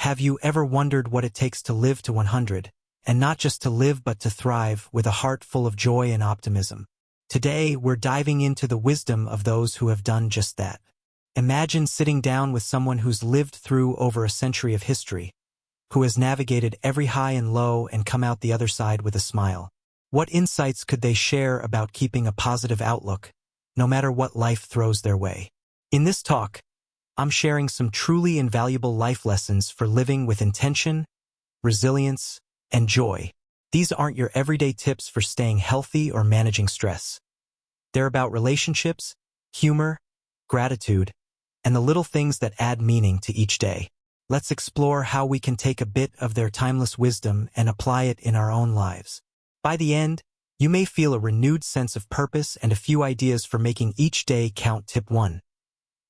Have you ever wondered what it takes to live to 100, and not just to live but to thrive with a heart full of joy and optimism? Today, we're diving into the wisdom of those who have done just that. Imagine sitting down with someone who's lived through over a century of history, who has navigated every high and low and come out the other side with a smile. What insights could they share about keeping a positive outlook, no matter what life throws their way? In this talk, I'm sharing some truly invaluable life lessons for living with intention, resilience, and joy. These aren't your everyday tips for staying healthy or managing stress. They're about relationships, humor, gratitude, and the little things that add meaning to each day. Let's explore how we can take a bit of their timeless wisdom and apply it in our own lives. By the end, you may feel a renewed sense of purpose and a few ideas for making each day count. Tip 1.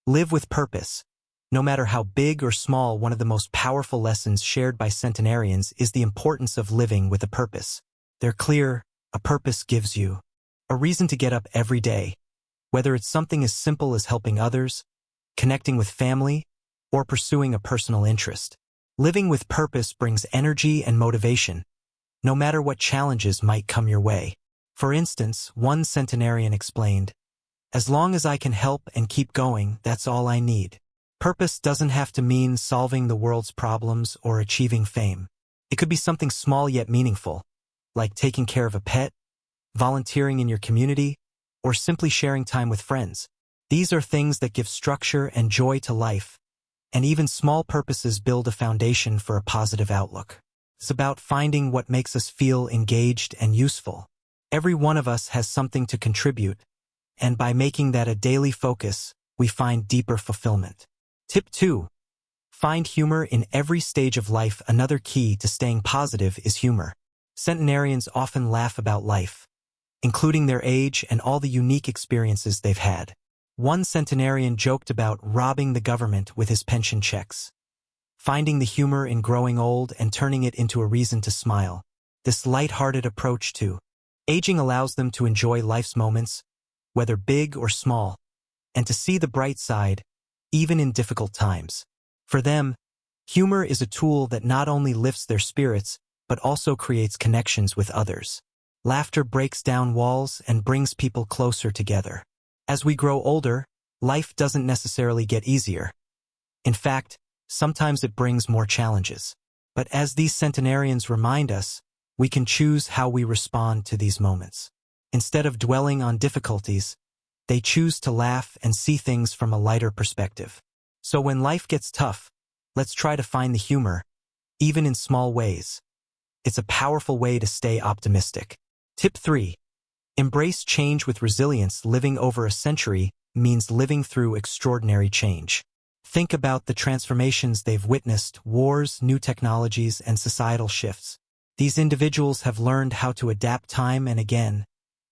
Live with purpose. No matter how big or small, one of the most powerful lessons shared by centenarians is the importance of living with a purpose. They're clear: a purpose gives you a reason to get up every day, whether it's something as simple as helping others, connecting with family, or pursuing a personal interest. Living with purpose brings energy and motivation, no matter what challenges might come your way. For instance, one centenarian explained, "As long as I can help and keep going, that's all I need." Purpose doesn't have to mean solving the world's problems or achieving fame. It could be something small yet meaningful, like taking care of a pet, volunteering in your community, or simply sharing time with friends. These are things that give structure and joy to life, and even small purposes build a foundation for a positive outlook. It's about finding what makes us feel engaged and useful. Every one of us has something to contribute, and by making that a daily focus, we find deeper fulfillment. Tip 2. Find humor in every stage of life. Another key to staying positive is humor. Centenarians often laugh about life, including their age and all the unique experiences they've had. One centenarian joked about robbing the government with his pension checks, finding the humor in growing old and turning it into a reason to smile. This light-hearted approach to aging allows them to enjoy life's moments, whether big or small, and to see the bright side, even in difficult times. For them, humor is a tool that not only lifts their spirits, but also creates connections with others. Laughter breaks down walls and brings people closer together. As we grow older, life doesn't necessarily get easier. In fact, sometimes it brings more challenges. But as these centenarians remind us, we can choose how we respond to these moments. Instead of dwelling on difficulties, they choose to laugh and see things from a lighter perspective. So when life gets tough, let's try to find the humor, even in small ways. It's a powerful way to stay optimistic. Tip 3. Embrace change with resilience. Living over a century means living through extraordinary change. Think about the transformations they've witnessed: wars, new technologies, and societal shifts. These individuals have learned how to adapt time and again,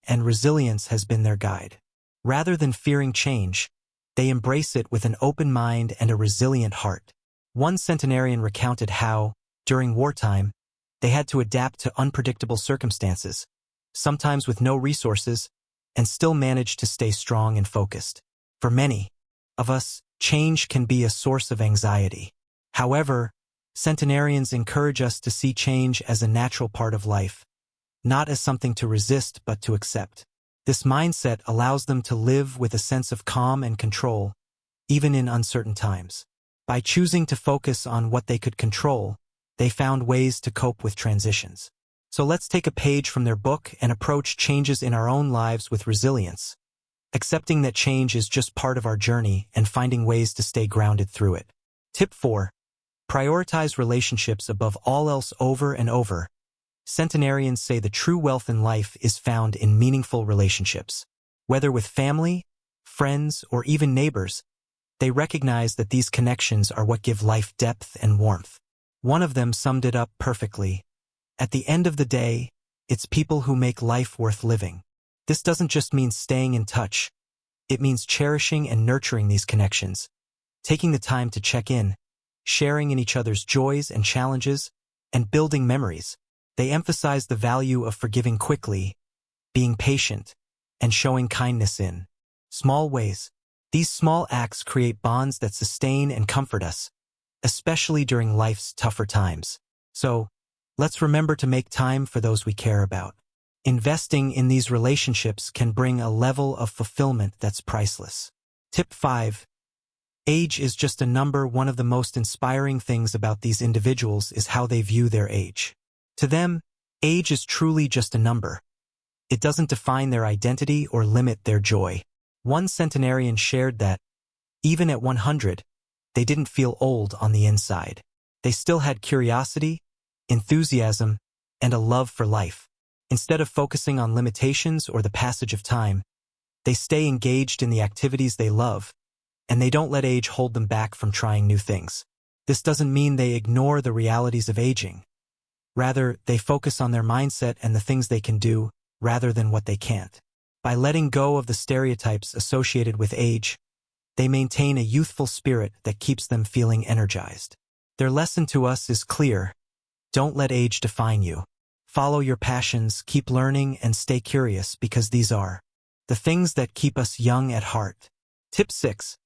and resilience has been their guide. Rather than fearing change, they embrace it with an open mind and a resilient heart. One centenarian recounted how, during wartime, they had to adapt to unpredictable circumstances, sometimes with no resources, and still managed to stay strong and focused. For many of us, change can be a source of anxiety. However, centenarians encourage us to see change as a natural part of life, not as something to resist but to accept. This mindset allows them to live with a sense of calm and control, even in uncertain times. By choosing to focus on what they could control, they found ways to cope with transitions. So let's take a page from their book and approach changes in our own lives with resilience, accepting that change is just part of our journey and finding ways to stay grounded through it. Tip 4. Prioritize relationships above all else. Over and over, centenarians say the true wealth in life is found in meaningful relationships. Whether with family, friends, or even neighbors, they recognize that these connections are what give life depth and warmth. One of them summed it up perfectly: at the end of the day, it's people who make life worth living. This doesn't just mean staying in touch. It means cherishing and nurturing these connections, taking the time to check in, sharing in each other's joys and challenges, and building memories. They emphasize the value of forgiving quickly, being patient, and showing kindness in small ways. These small acts create bonds that sustain and comfort us, especially during life's tougher times. So, let's remember to make time for those we care about. Investing in these relationships can bring a level of fulfillment that's priceless. Tip 5. Age is just a number. One of the most inspiring things about these individuals is how they view their age. To them, age is truly just a number. It doesn't define their identity or limit their joy. One centenarian shared that, even at 100, they didn't feel old on the inside. They still had curiosity, enthusiasm, and a love for life. Instead of focusing on limitations or the passage of time, they stay engaged in the activities they love, and they don't let age hold them back from trying new things. This doesn't mean they ignore the realities of aging. Rather, they focus on their mindset and the things they can do, rather than what they can't. By letting go of the stereotypes associated with age, they maintain a youthful spirit that keeps them feeling energized. Their lesson to us is clear: don't let age define you. Follow your passions, keep learning, and stay curious, because these are the things that keep us young at heart. Tip 6.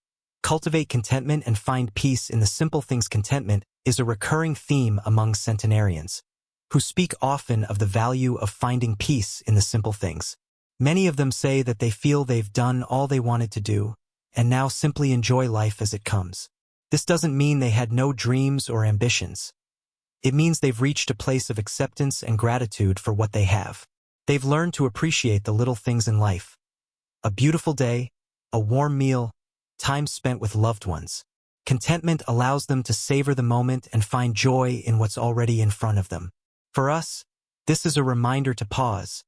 Cultivate contentment and find peace in the simple things. Contentment is a recurring theme among centenarians, who speak often of the value of finding peace in the simple things. Many of them say that they feel they've done all they wanted to do, and now simply enjoy life as it comes. This doesn't mean they had no dreams or ambitions. It means they've reached a place of acceptance and gratitude for what they have. They've learned to appreciate the little things in life: a beautiful day, a warm meal, time spent with loved ones. Contentment allows them to savor the moment and find joy in what's already in front of them. For us, this is a reminder to pause,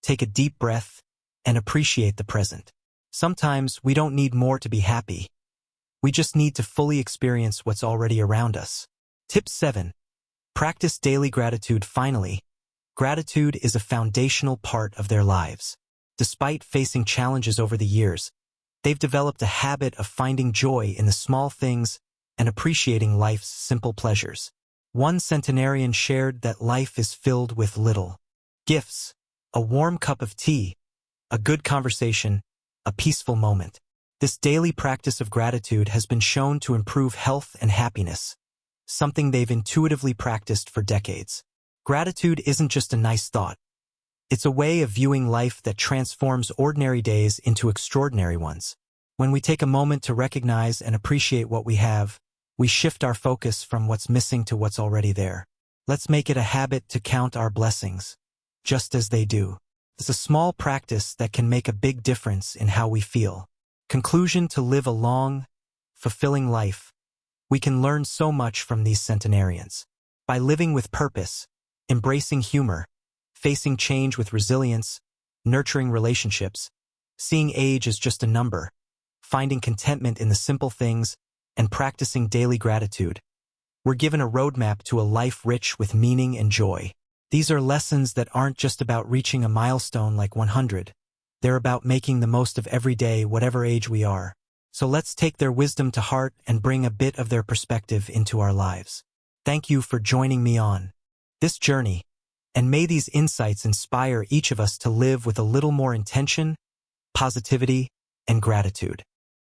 take a deep breath, and appreciate the present. Sometimes we don't need more to be happy. We just need to fully experience what's already around us. Tip 7. Practice daily gratitude. Finally, gratitude is a foundational part of their lives. Despite facing challenges over the years, they've developed a habit of finding joy in the small things and appreciating life's simple pleasures. One centenarian shared that life is filled with little gifts: a warm cup of tea, a good conversation, a peaceful moment. This daily practice of gratitude has been shown to improve health and happiness, something they've intuitively practiced for decades. Gratitude isn't just a nice thought. It's a way of viewing life that transforms ordinary days into extraordinary ones. When we take a moment to recognize and appreciate what we have, we shift our focus from what's missing to what's already there. Let's make it a habit to count our blessings, just as they do. It's a small practice that can make a big difference in how we feel. Conclusion: to live a long, fulfilling life, we can learn so much from these centenarians. By living with purpose, embracing humor, facing change with resilience, nurturing relationships, seeing age as just a number, finding contentment in the simple things, and practicing daily gratitude, we're given a roadmap to a life rich with meaning and joy. These are lessons that aren't just about reaching a milestone like 100. They're about making the most of every day, whatever age we are. So let's take their wisdom to heart and bring a bit of their perspective into our lives. Thank you for joining me on this journey, and may these insights inspire each of us to live with a little more intention, positivity, and gratitude.